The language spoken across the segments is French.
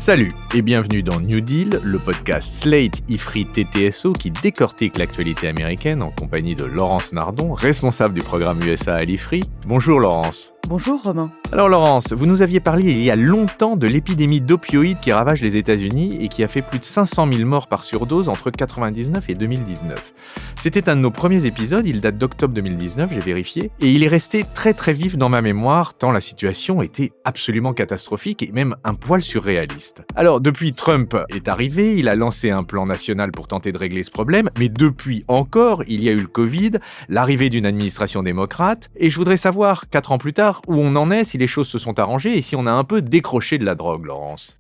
Salut et bienvenue dans New Deal, le podcast Slate Ifri TTSO qui décortique l'actualité américaine en compagnie de Laurence Nardon, responsable du programme USA à l'Ifri. Bonjour Laurence. Bonjour Romain. Alors Laurence, vous nous aviez parlé il y a longtemps de l'épidémie d'opioïdes qui ravage les États-Unis et qui a fait plus de 500 000 morts par surdose entre 1999 et 2019. C'était un de nos premiers épisodes, il date d'octobre 2019, j'ai vérifié, et il est resté très très vif dans ma mémoire tant la situation était absolument catastrophique et même un poil surréaliste. Alors depuis, Trump est arrivé, il a lancé un plan national pour tenter de régler ce problème, mais depuis encore, il y a eu le Covid, l'arrivée d'une administration démocrate, et je voudrais savoir, 4 ans plus tard, où on en est, si les choses se sont arrangées et si on a un peu décroché de la drogue, Laurence.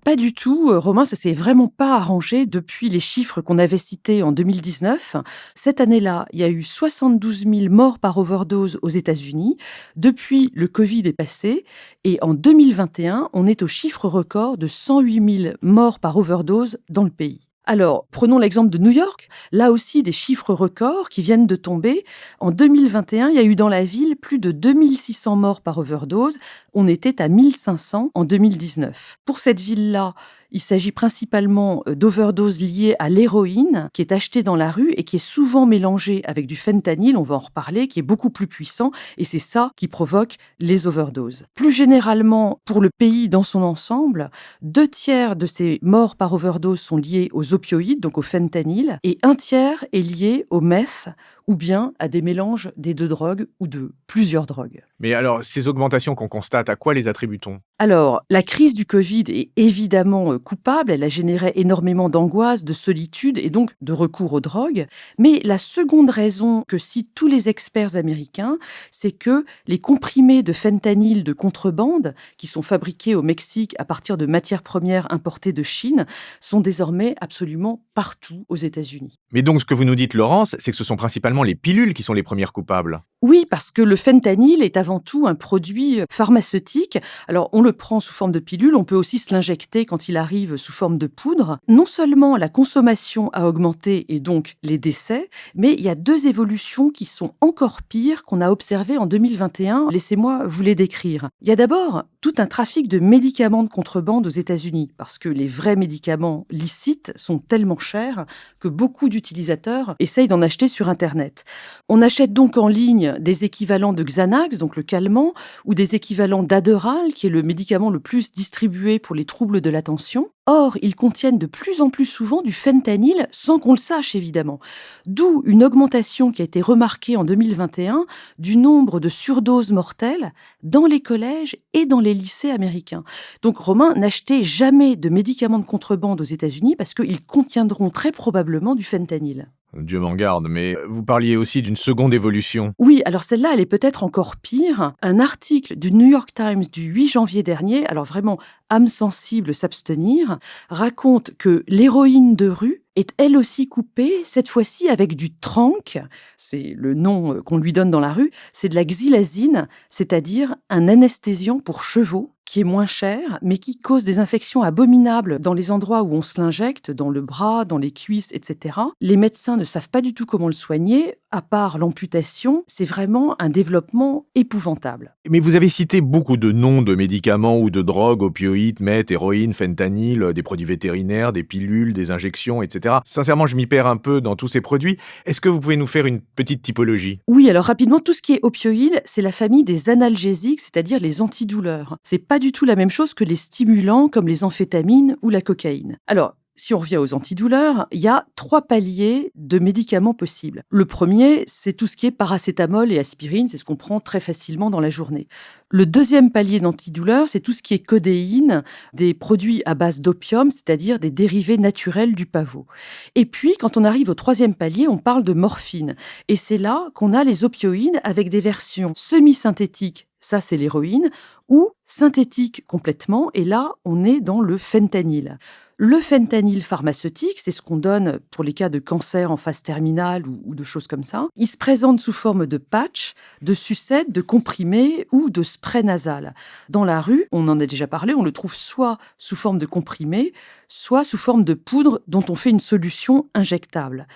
Pas du tout, Romain, ça s'est vraiment pas arrangé depuis les chiffres qu'on avait cités en 2019. Cette année-là, il y a eu 72 000 morts par overdose aux États-Unis. Depuis, le Covid est passé et en 2021, on est au chiffre record de 108 000 morts par overdose dans le pays. Alors, prenons l'exemple de New York. Là aussi, des chiffres records qui viennent de tomber. En 2021, il y a eu dans la ville plus de 2600 morts par overdose. On était à 1500 en 2019. Pour cette ville-là, il s'agit principalement d'overdoses liées à l'héroïne qui est achetée dans la rue et qui est souvent mélangée avec du fentanyl, on va en reparler, qui est beaucoup plus puissant et c'est ça qui provoque les overdoses. Plus généralement, pour le pays dans son ensemble, 2/3 de ces morts par overdose sont liés aux opioïdes, donc au fentanyl, et 1/3 est lié au meth ou bien à des mélanges des deux drogues ou de plusieurs drogues. Mais alors, ces augmentations qu'on constate, à quoi les attribue-t-on ? Alors, la crise du Covid est évidemment coupable, elle a généré énormément d'angoisse, de solitude et donc de recours aux drogues. Mais la seconde raison que citent tous les experts américains, c'est que les comprimés de fentanyl de contrebande, qui sont fabriqués au Mexique à partir de matières premières importées de Chine, sont désormais absolument partout aux États-Unis. Mais donc, ce que vous nous dites, Laurence, c'est que ce sont principalement les pilules qui sont les premières coupables. Oui, parce que le fentanyl est avant tout un produit pharmaceutique. Alors, on le prend sous forme de pilule, on peut aussi se l'injecter quand il arrive sous forme de poudre. Non seulement la consommation a augmenté et donc les décès, mais il y a 2 évolutions qui sont encore pires qu'on a observées en 2021. Laissez-moi vous les décrire. Il y a d'abord tout un trafic de médicaments de contrebande aux États-Unis, parce que les vrais médicaments licites sont tellement chers que beaucoup d'utilisateurs essayent d'en acheter sur Internet. On achète donc en ligne des équivalents de Xanax, donc le calmant, ou des équivalents d'Adderall, qui est le médicament le plus distribué pour les troubles de l'attention. Or, ils contiennent de plus en plus souvent du fentanyl, sans qu'on le sache évidemment. D'où une augmentation qui a été remarquée en 2021 du nombre de surdoses mortelles dans les collèges et dans les lycées américains. Donc Romain, n'achetez jamais de médicaments de contrebande aux États-Unis parce qu'ils contiendront très probablement du fentanyl. Dieu m'en garde, mais vous parliez aussi d'une seconde évolution. Oui, alors celle-là, elle est peut-être encore pire. Un article du New York Times du 8 janvier dernier, alors vraiment âme sensible s'abstenir, raconte que l'héroïne de rue est elle aussi coupée, cette fois-ci avec du tranq, c'est le nom qu'on lui donne dans la rue, c'est de la xylazine, c'est-à-dire un anesthésiant pour chevaux, qui est moins cher, mais qui cause des infections abominables dans les endroits où on se l'injecte, dans le bras, dans les cuisses, etc. Les médecins ne savent pas du tout comment le soigner, à part l'amputation, c'est vraiment un développement épouvantable. Mais vous avez cité beaucoup de noms de médicaments ou de drogues, opioïdes, meth, héroïne, fentanyl, des produits vétérinaires, des pilules, des injections, etc. Sincèrement, je m'y perds un peu dans tous ces produits. Est-ce que vous pouvez nous faire une petite typologie ? Oui, alors rapidement, tout ce qui est opioïdes, c'est la famille des analgésiques, c'est-à-dire les antidouleurs. C'est pas du tout la même chose que les stimulants comme les amphétamines ou la cocaïne. Alors, si on revient aux antidouleurs, il y a 3 paliers de médicaments possibles. Le premier, c'est tout ce qui est paracétamol et aspirine, c'est ce qu'on prend très facilement dans la journée. Le deuxième palier d'antidouleur, c'est tout ce qui est codéine, des produits à base d'opium, c'est-à-dire des dérivés naturels du pavot. Et puis, quand on arrive au 3e palier, on parle de morphine. Et c'est là qu'on a les opioïdes avec des versions semi-synthétiques, ça c'est l'héroïne, ou synthétiques complètement, et là, on est dans le fentanyl. Le fentanyl pharmaceutique, c'est ce qu'on donne pour les cas de cancer en phase terminale ou de choses comme ça. Il se présente sous forme de patch, de sucette, de comprimé ou de spray nasal. Dans la rue, on en a déjà parlé, on le trouve soit sous forme de comprimé, soit sous forme de poudre dont on fait une solution injectable.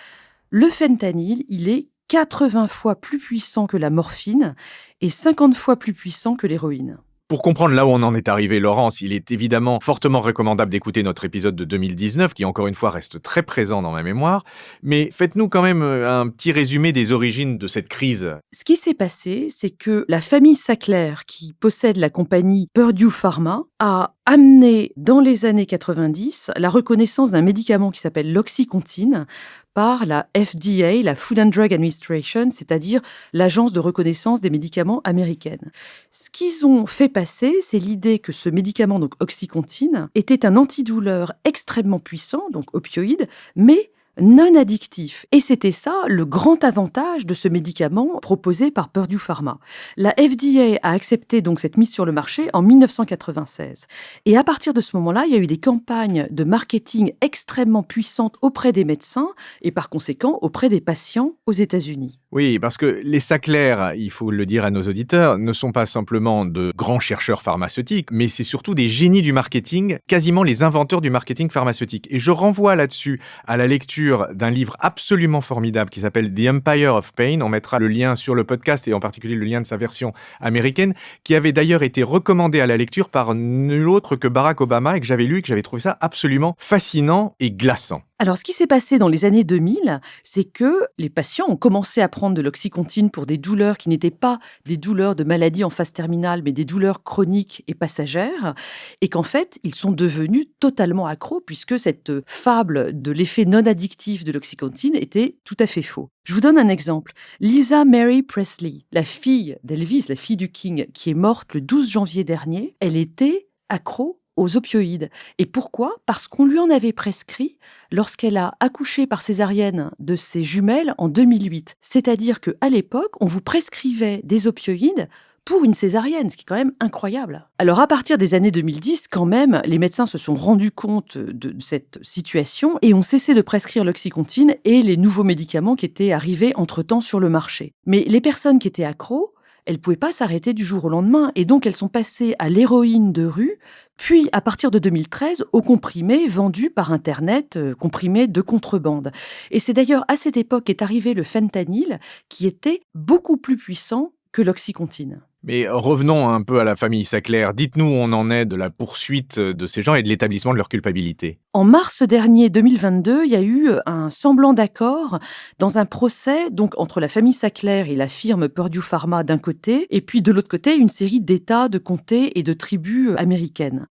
Le fentanyl, il est 80 fois plus puissant que la morphine et 50 fois plus puissant que l'héroïne. Pour comprendre là où on en est arrivé, Laurence, il est évidemment fortement recommandable d'écouter notre épisode de 2019, qui encore une fois reste très présent dans ma mémoire. Mais faites-nous quand même un petit résumé des origines de cette crise. Ce qui s'est passé, c'est que la famille Sackler, qui possède la compagnie Purdue Pharma, a amené dans les années 90 la reconnaissance d'un médicament qui s'appelle l'Oxycontin par la FDA, la Food and Drug Administration, c'est-à-dire l'agence de reconnaissance des médicaments américaine. Ce qu'ils ont fait passer, c'est l'idée que ce médicament, donc Oxycontin, était un antidouleur extrêmement puissant, donc opioïde, mais non addictif. Et c'était ça le grand avantage de ce médicament proposé par Purdue Pharma. La FDA a accepté donc cette mise sur le marché en 1996. Et à partir de ce moment-là, il y a eu des campagnes de marketing extrêmement puissantes auprès des médecins et par conséquent auprès des patients aux États-Unis. Oui, parce que les Sackler, il faut le dire à nos auditeurs, ne sont pas simplement de grands chercheurs pharmaceutiques, mais c'est surtout des génies du marketing, quasiment les inventeurs du marketing pharmaceutique. Et je renvoie là-dessus à la lecture d'un livre absolument formidable qui s'appelle The Empire of Pain. On mettra le lien sur le podcast et en particulier le lien de sa version américaine, qui avait d'ailleurs été recommandé à la lecture par nul autre que Barack Obama et que j'avais lu et que j'avais trouvé ça absolument fascinant et glaçant. Alors, ce qui s'est passé dans les années 2000, c'est que les patients ont commencé à prendre de l'Oxycontin pour des douleurs qui n'étaient pas des douleurs de maladie en phase terminale, mais des douleurs chroniques et passagères, et qu'en fait, ils sont devenus totalement accros, puisque cette fable de l'effet non addictif de l'Oxycontin était tout à fait faux. Je vous donne un exemple. Lisa Mary Presley, la fille d'Elvis, la fille du King, qui est morte le 12 janvier dernier, elle était accro aux opioïdes. Et pourquoi ? Parce qu'on lui en avait prescrit lorsqu'elle a accouché par césarienne de ses jumelles en 2008. C'est-à-dire qu'à l'époque, on vous prescrivait des opioïdes pour une césarienne, ce qui est quand même incroyable. Alors à partir des années 2010, quand même, les médecins se sont rendus compte de cette situation et ont cessé de prescrire l'Oxycontin et les nouveaux médicaments qui étaient arrivés entre-temps sur le marché. Mais les personnes qui étaient accros, elles ne pouvaient pas s'arrêter du jour au lendemain et donc elles sont passées à l'héroïne de rue, puis à partir de 2013 aux comprimés vendus par Internet, comprimés de contrebande. Et c'est d'ailleurs à cette époque qu'est arrivé le fentanyl qui était beaucoup plus puissant que l'Oxycontin. Mais revenons un peu à la famille Sackler. Dites-nous où on en est de la poursuite de ces gens et de l'établissement de leur culpabilité. En mars dernier 2022, il y a eu un semblant d'accord dans un procès donc entre la famille Sackler et la firme Purdue Pharma d'un côté, et puis de l'autre côté, une série d'États, de comtés et de tribus américaines.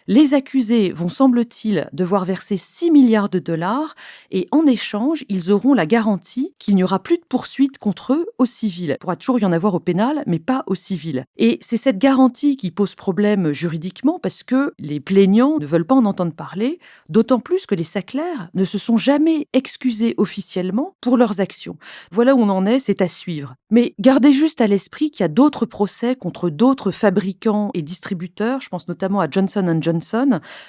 Les accusés vont, semble-t-il, devoir verser 6 milliards de dollars et en échange, ils auront la garantie qu'il n'y aura plus de poursuites contre eux au civil. Il pourra toujours y en avoir au pénal, mais pas au civil. Et c'est cette garantie qui pose problème juridiquement parce que les plaignants ne veulent pas en entendre parler, d'autant plus que les Sackler ne se sont jamais excusés officiellement pour leurs actions. Voilà où on en est, c'est à suivre. Mais gardez juste à l'esprit qu'il y a d'autres procès contre d'autres fabricants et distributeurs, je pense notamment à Johnson & Johnson.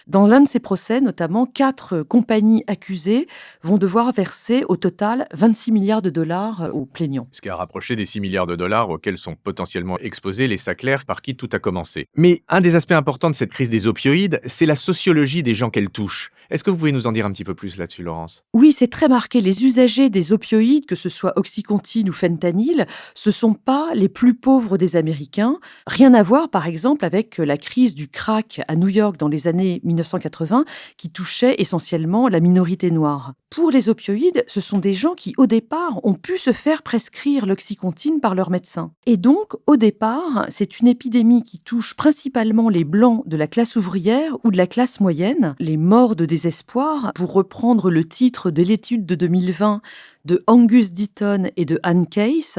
Dans l'un de ces procès, notamment, 4 compagnies accusées vont devoir verser au total 26 milliards de dollars aux plaignants. Ce qui a rapproché des 6 milliards de dollars auxquels sont potentiellement exposés les Sackler par qui tout a commencé. Mais un des aspects importants de cette crise des opioïdes, c'est la sociologie des gens qu'elle touche. Est-ce que vous pouvez nous en dire un petit peu plus là-dessus, Laurence ? Oui, c'est très marqué. Les usagers des opioïdes, que ce soit Oxycontin ou fentanyl, ce sont pas les plus pauvres des Américains. Rien à voir, par exemple, avec la crise du crack à New York dans les années 1980, qui touchait essentiellement la minorité noire. Pour les opioïdes, ce sont des gens qui, au départ, ont pu se faire prescrire l'Oxycontin par leur médecin. Et donc, au départ, c'est une épidémie qui touche principalement les Blancs de la classe ouvrière ou de la classe moyenne, les morts de désespoir, pour reprendre le titre de l'étude de 2020 de Angus Deaton et de Anne Case,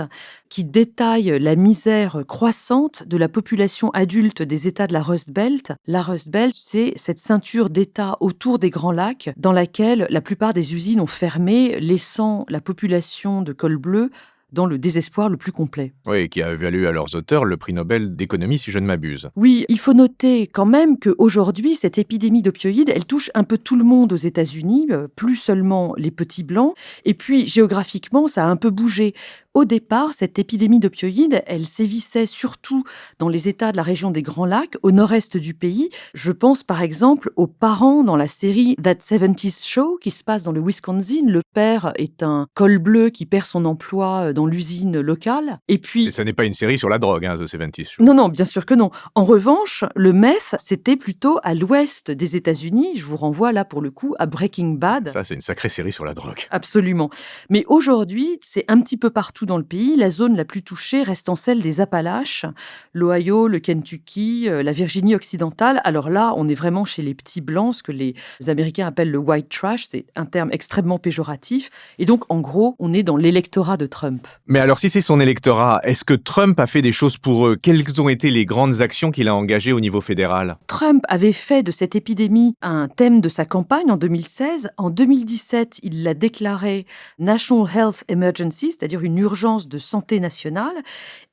qui détaille la misère croissante de la population adulte des États de la Rust Belt. La Rust Belt, c'est cette ceinture d'États autour des Grands Lacs dans laquelle la plupart des usines ont fermé, laissant la population de col bleu dans le désespoir le plus complet. Oui, qui a valu à leurs auteurs le prix Nobel d'économie, si je ne m'abuse. Oui, il faut noter quand même qu'aujourd'hui, cette épidémie d'opioïdes, elle touche un peu tout le monde aux États-Unis, plus seulement les petits blancs. Et puis, géographiquement, ça a un peu bougé. Au départ, cette épidémie d'opioïdes, elle sévissait surtout dans les États de la région des Grands Lacs, au nord-est du pays. Je pense par exemple aux parents dans la série That 70s Show qui se passe dans le Wisconsin. Le père est un col bleu qui perd son emploi dans l'usine locale. Et Et puis, ça n'est pas une série sur la drogue, The 70 Show. non, non, bien sûr que non. En revanche, le meth, c'était plutôt à l'ouest des États-Unis. Je vous renvoie là pour le coup à Breaking Bad. Ça, c'est une sacrée série sur la drogue. Absolument. Mais aujourd'hui, c'est un petit peu partout dans le pays. La zone la plus touchée restant celle des Appalaches, l'Ohio, le Kentucky, la Virginie occidentale. Alors là, on est vraiment chez les petits blancs, ce que les Américains appellent le white trash. C'est un terme extrêmement péjoratif. Et donc, en gros, on est dans l'électorat de Trump. Mais alors, si c'est son électorat, est-ce que Trump a fait des choses pour eux? Quelles ont été les grandes actions qu'il a engagées au niveau fédéral? Trump avait fait de cette épidémie un thème de sa campagne en 2016. En 2017, il l'a déclaré National Health Emergency, c'est-à-dire une urgence de santé nationale.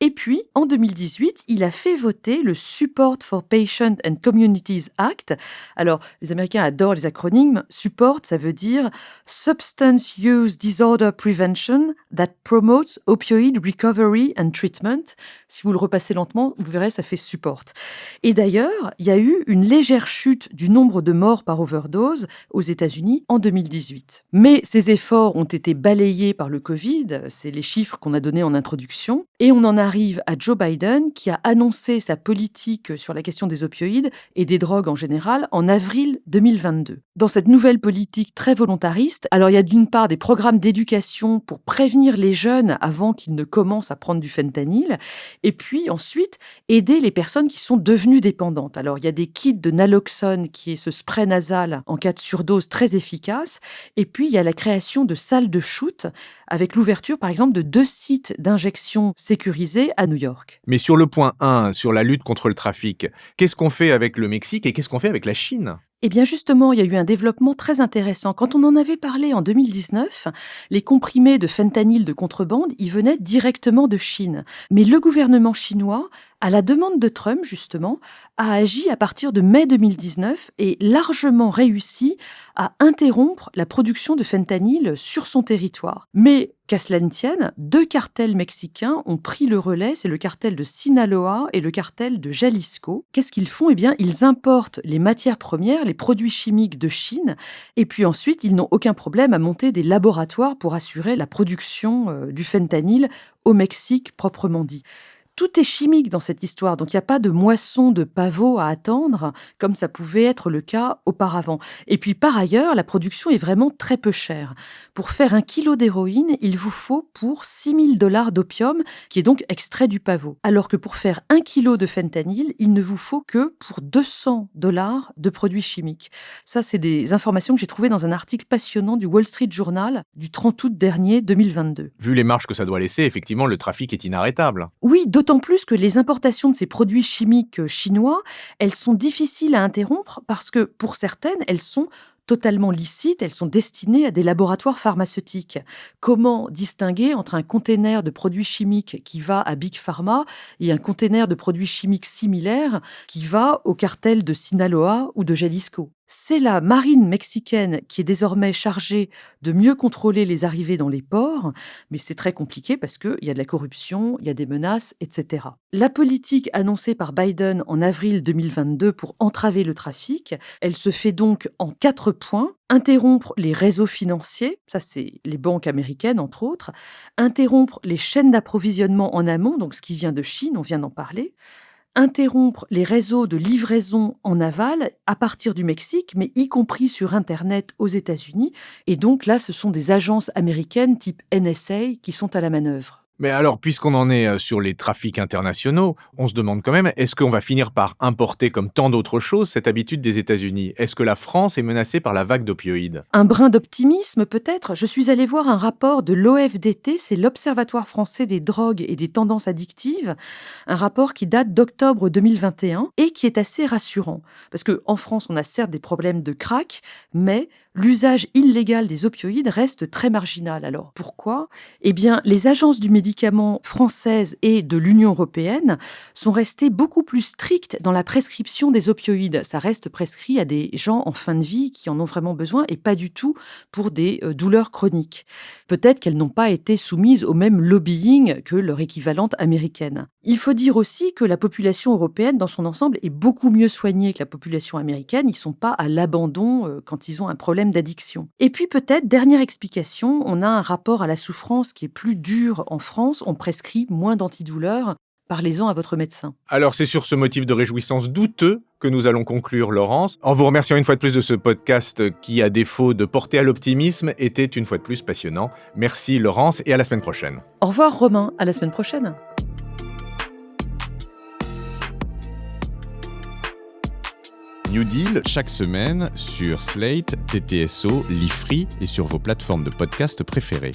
Et puis, en 2018, il a fait voter le Support for Patient and Communities Act. Alors, les Américains adorent les acronymes. Support, ça veut dire Substance Use Disorder Prevention that promotes opioid recovery and treatment. Si vous le repassez lentement, vous verrez, ça fait support. Et d'ailleurs, il y a eu une légère chute du nombre de morts par overdose aux États-Unis en 2018. Mais ces efforts ont été balayés par le Covid, c'est les chiffres qu'on a donnés en introduction, et on en arrive à Joe Biden qui a annoncé sa politique sur la question des opioïdes et des drogues en général en avril 2022. Dans cette nouvelle politique très volontariste, alors il y a d'une part des programmes d'éducation pour prévenir les jeunes avant qu'ils ne commencent à prendre du fentanyl, et puis ensuite aider les personnes qui sont devenues dépendantes. Alors il y a des kits de naloxone qui est ce spray nasal en cas de surdose très efficace, et puis il y a la création de salles de shoot avec l'ouverture par exemple de 2 sites d'injection sécurisés à New York. Mais sur le point 1, sur la lutte contre le trafic, qu'est-ce qu'on fait avec le Mexique et qu'est-ce qu'on fait avec la Chine? Eh bien justement, il y a eu un développement très intéressant. Quand on en avait parlé en 2019, les comprimés de fentanyl de contrebande, ils venaient directement de Chine. Mais le gouvernement chinois, à la demande de Trump justement, a agi à partir de mai 2019 et largement réussi à interrompre la production de fentanyl sur son territoire. Mais qu'à cela ne tienne, 2 cartels mexicains ont pris le relais, c'est le cartel de Sinaloa et le cartel de Jalisco. Qu'est-ce qu'ils font? Eh bien, ils importent les matières premières, les produits chimiques de Chine, et puis ensuite, ils n'ont aucun problème à monter des laboratoires pour assurer la production du fentanyl au Mexique proprement dit. Tout est chimique dans cette histoire, donc il n'y a pas de moisson de pavots à attendre, comme ça pouvait être le cas auparavant. Et puis par ailleurs, la production est vraiment très peu chère. Pour faire 1 kilo d'héroïne, il vous faut pour $6 000 d'opium, qui est donc extrait du pavot. Alors que pour faire 1 kilo de fentanyl, il ne vous faut que pour $200 de produits chimiques. Ça, c'est des informations que j'ai trouvées dans un article passionnant du Wall Street Journal du 30 août dernier 2022. Vu les marges que ça doit laisser, effectivement, le trafic est inarrêtable. Oui, d'autant plus que les importations de ces produits chimiques chinois, elles sont difficiles à interrompre parce que pour certaines, elles sont totalement licites, elles sont destinées à des laboratoires pharmaceutiques. Comment distinguer entre un container de produits chimiques qui va à Big Pharma et un container de produits chimiques similaires qui va au cartel de Sinaloa ou de Jalisco? C'est la marine mexicaine qui est désormais chargée de mieux contrôler les arrivées dans les ports, mais c'est très compliqué parce qu'il y a de la corruption, il y a des menaces, etc. La politique annoncée par Biden en avril 2022 pour entraver le trafic, elle se fait donc en 4 points. Interrompre les réseaux financiers, ça c'est les banques américaines entre autres, interrompre les chaînes d'approvisionnement en amont, donc ce qui vient de Chine, on vient d'en parler, interrompre les réseaux de livraison en aval à partir du Mexique, mais y compris sur Internet aux États-Unis. Et donc là, ce sont des agences américaines type NSA qui sont à la manœuvre. Mais alors, puisqu'on en est sur les trafics internationaux, on se demande quand même, est-ce qu'on va finir par importer, comme tant d'autres choses, cette habitude des États-Unis? Est-ce que la France est menacée par la vague d'opioïdes? Un brin d'optimisme peut-être. Je suis allée voir un rapport de l'OFDT, c'est l'Observatoire français des drogues et des tendances addictives, un rapport qui date d'octobre 2021 et qui est assez rassurant. Parce qu'en France, on a certes des problèmes de crack, mais l'usage illégal des opioïdes reste très marginal. Alors pourquoi ? Eh bien, les agences du médicament françaises et de l'Union européenne sont restées beaucoup plus strictes dans la prescription des opioïdes. Ça reste prescrit à des gens en fin de vie qui en ont vraiment besoin et pas du tout pour des douleurs chroniques. Peut-être qu'elles n'ont pas été soumises au même lobbying que leur équivalente américaine. Il faut dire aussi que la population européenne dans son ensemble est beaucoup mieux soignée que la population américaine. Ils ne sont pas à l'abandon quand ils ont un problème d'addiction. Et puis peut-être, dernière explication, on a un rapport à la souffrance qui est plus dur en France. On prescrit moins d'antidouleurs. Parlez-en à votre médecin. Alors c'est sur ce motif de réjouissance douteux que nous allons conclure, Laurence, en vous remerciant une fois de plus de ce podcast qui, à défaut de porter à l'optimisme, était une fois de plus passionnant. Merci Laurence et à la semaine prochaine. Au revoir Romain, à la semaine prochaine. New Deal, chaque semaine, sur Slate, TTSO, Lifree et sur vos plateformes de podcast préférées.